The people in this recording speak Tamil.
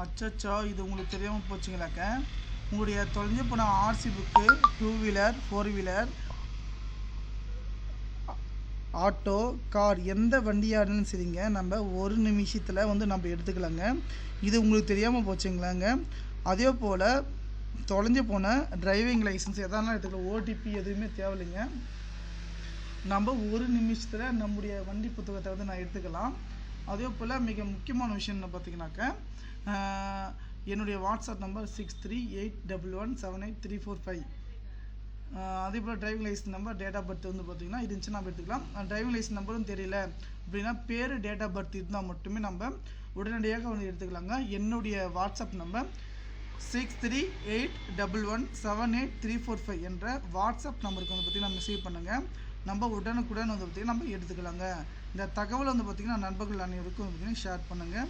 அச்சச்சோ, இது உங்களுக்கு தெரியாமல் போச்சுங்களாக்க. உங்களுடைய தொலைஞ்சு போன RC book, 2 wheeler 4 wheeler auto car எந்த வண்டியாக இருந்தாலும் சரிங்க, நம்ம ஒரு நிமிஷத்தில் வந்து நம்ம எடுத்துக்கலாங்க. இது உங்களுக்கு தெரியாமல் போச்சுங்களாங்க. அதே போல் தொலைஞ்சு போன டிரைவிங் லைசன்ஸ் எதானாலும் எடுத்துக்கலாம். ஓடிபி எதுவுமே தேவையில்லைங்க. நம்ம ஒரு நிமிஷத்தில் நம்முடைய வண்டி புத்தகத்தை வந்து நான் எடுத்துக்கலாம். அதே போல் மிக முக்கியமான விஷயம் என்ன பார்த்தீங்கன்னாக்கா, என்னுடைய வாட்ஸ்அப் நம்பர் 6381178345. அதே போல் driving licence number, date of birth வந்து பார்த்திங்கன்னா இருந்துச்சு நம்ம எடுத்துக்கலாம். டிரைவிங் லைசன்ஸ் நம்பரும் தெரியல அப்படின்னா பேர், டேட் ஆஃப் பர்த் இருந்தால் மட்டுமே நம்ம உடனடியாக வந்து எடுத்துக்கலாங்க. என்னுடைய வாட்ஸ்அப் நம்பர் 6381178345 என்ற வாட்ஸ்அப் நம்பருக்கு வந்து பார்த்திங்கன்னா மெசேஜ் பண்ணுங்கள். நம்ம உடனுக்குடன் வந்து பார்த்திங்கன்னா நம்ம எடுத்துக்கலாங்க. இந்த தகவல் வந்து பார்த்திங்கன்னா நண்பர்கள் அனைவருக்கும் வந்து பார்த்திங்கன்னா ஷேர் பண்ணுங்கள்.